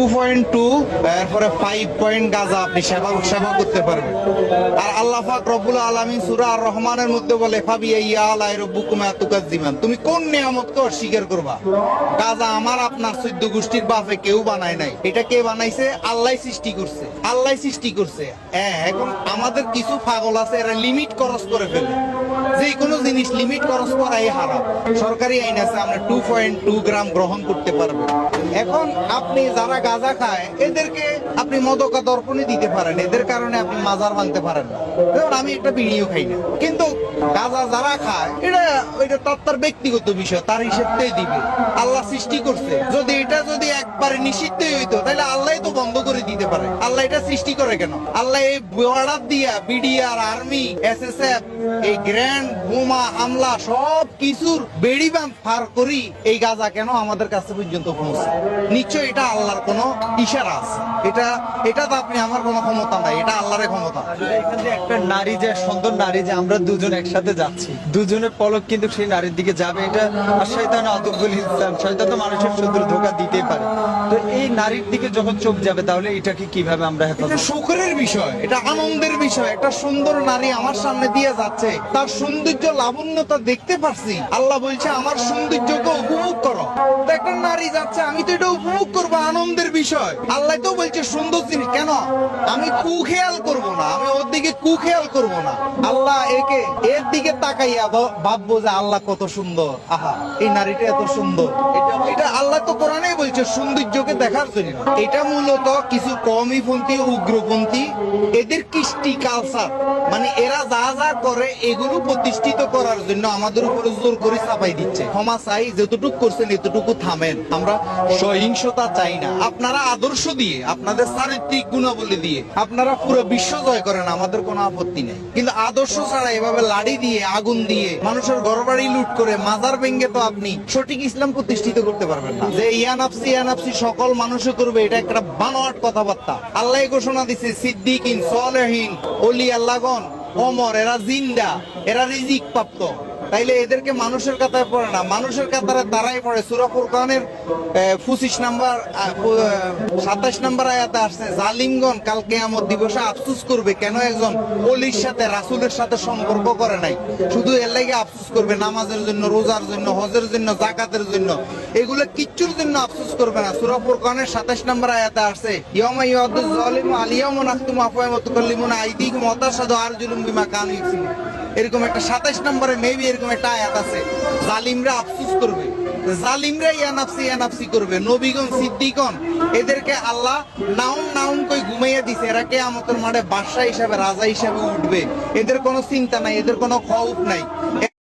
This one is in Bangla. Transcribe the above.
2.2 এরপরে 5 পয়েন্ট গাঁজা আপনি সেবা করতে পারবেন। আর আল্লাহ পাক রব্বুল আলামিন সূরা আর রহমানের মধ্যে বলে ফাবিআইয়ি আলাই রাব্বিকুমা তুকাজ্জিমান, তুমি কোন নিয়ামতকে অস্বীকার করবা? গাঁজা আমার আপনার 14 গোষ্ঠীর বাপে কেউ বানায় নাই, এটা কে বানাইছে? আল্লাহই সৃষ্টি করছে, আল্লাহই সৃষ্টি করছে। এখন আমাদের কিছু পাগল আছে, এরা লিমিট ক্রস করে ফেলে, যে কোনো জিনিস লিমিট ক্রস করাই হারাম। সরকারি আইন আছে আমরা 2.2 গ্রাম গ্রহণ করতে পারবো। এখন আপনি যারা গাঁজা খায় এদেরকে আপনি মদকা দর্পণে দিতে পারেন, এদের কারণে আপনি মাজার ভাঙতে পারেন না। যেমন আমি একটা বিড়িও খাই না, কিন্তু গাঁজা যারা খায় এটা তার ব্যক্তিগত বিষয়, তার হিসেবটাই দিবে। আল্লাহ সৃষ্টি করছে, যদি একবারে নিষিদ্ধই হইতো তাহলে আল্লাহ তো বন্ধ করে দিতে পারে। আল্লাহ এটা সৃষ্টি করে কেন? আল্লাহ এই বর্ডার দিয়া বিডিআর, আর্মি, এসএসএফ, এই গ্র্যান্ড বোমা হামলা সব কিছুর বেড়ি বাঁধ পার করি এই গাঁজা কেন আমাদের কাছে পর্যন্ত পৌঁছে? নিশ্চয় এটা আল্লাহর কোনো ইশারা আছে। এটা তো আপনি আমার কোনো ক্ষমতা নাই, এটা আল্লাহর ক্ষমতা। এখানে একটা নারী, যে সুন্দর নারী, যে আমরা দুজন একসাথে যাচ্ছি, দুজনের পলক কিন্তু সেই নারীর দিকে যাবে, এটা আর শয়তান আদুল ইনসান, শয়তান তো মানুষের শত্রু, ধোঁকা দিতেই পারে। তো এই নারীর দিকে যখন চোখ যাবে তাহলে এটাকে কিভাবে আমরা হেফাজত? সুখের বিষয়, এটা আনন্দের বিষয়। একটা সুন্দর নারী আমার সামনে দিয়ে যাচ্ছে, তার সৌন্দর্য লাবণ্যতা দেখতে পারছি, আল্লাহ বলছে আমার সৌন্দর্যকে উপভোগ করো। তো একটা নারী যাচ্ছে, আমি তো এটা উপভোগ করবো, আনন্দের বিষয়। আল্লাহ তো বলছে সুন্দর জিনিস, কেন আমি কুখেয়াল করব না, আমি ওর দিকে কুখেয়াল করব না। আল্লাহ এর দিকে তাকাইয়া ভাববো যে আল্লাহ কত সুন্দর, আহা এই নারীটা এত সুন্দর। এটা আল্লাহ তো কোরআনেই বলছে সৌন্দর্যকে দেখার জন্য। এটা মূলত কিছু কওমিপন্থী, উগ্রপন্থী, এদের কৃষ্টি কালচার, মানে এরা যা যা করে এগুলো প্রতিষ্ঠিত করার জন্য আমাদের উপরে জোর করে চাপাই দিচ্ছে। ক্ষমা চাই, যতটুকু করছেন এতটুকু থামেন। আমরা সহিংসতা চাই না। আপনারা আদর্শ দিয়ে, আপনাদের চারিত্রিক গুণাবলী দিয়ে আপনারা পুরো বিশ্ব জয় করেন, আমাদের কোনো আপত্তি নেই। কিন্তু আদর্শ ছাড়া এভাবে লাড়ি দিয়ে, আগুন দিয়ে মানুষের ঘরবাড়ি লুট করে মাজার ভেঙে তো আপনি সঠিক ইসলাম প্রতিষ্ঠিত করতে পারবেন না। যে ইয়ানাফসি সকল মানুষে করবে, এটা একটা বানোয়াট কথাবার্তা। আল্লাহ ঘোষণা দিচ্ছে সিদ্দিকিন, সলেহিন, ওলি আল্লাহগণ, ওমর, এরা জিন্দা, এরা রিজিক প্রাপ্ত। তাইলে এদেরকে মানুষের কাতারে পড়ে না, মানুষের কাতারে তারাই পড়ে। সূরা ফুরকানের 25 নাম্বার 27 নাম্বার আয়াতে আসছে, জালিমগণ কাল কিয়ামত দিবসে আফসোস করবে কেন একজন ওলির সাথে, রাসূলের সাথে সম্পর্ক করে নাই। শুধু এর লাগি আফসোস করবে, নামাজের জন্য, রোজার জন্য, হজের জন্য, যাকাতের জন্য, এগুলো কিচ্ছুর জন্য আফসোস করবে না। সূরা ফুরকানের 27 নাম্বার আয়াতে আসছে, ইয়াউমা ইয়াদুজ জালিমু আলিয়াউমা নাখতুমু আফওয়াহুম ওয়া তুকাল্লিমুনা আইদিকুম ওয়া তাশহাদু আরজুলুহুম বিমা কানু ইয়াকসিবুন। এরকম একটা 27 নম্বরে মেবি এরকম একটা আয়াত আছে, জালিমরা আফসোস করবে, জালিমরা ইয়ানাফসি করবে। নবীগণ, সিদ্দিকগণ, এদেরকে আল্লাহ নাউন কই ঘুমাইয়া দিছে। এরা কিয়ামতের মাঠে বাদশা হিসাবে, রাজা হিসাবে উঠবে। এদের কোনো চিন্তা নাই, এদের কোনো খৌফ নাই।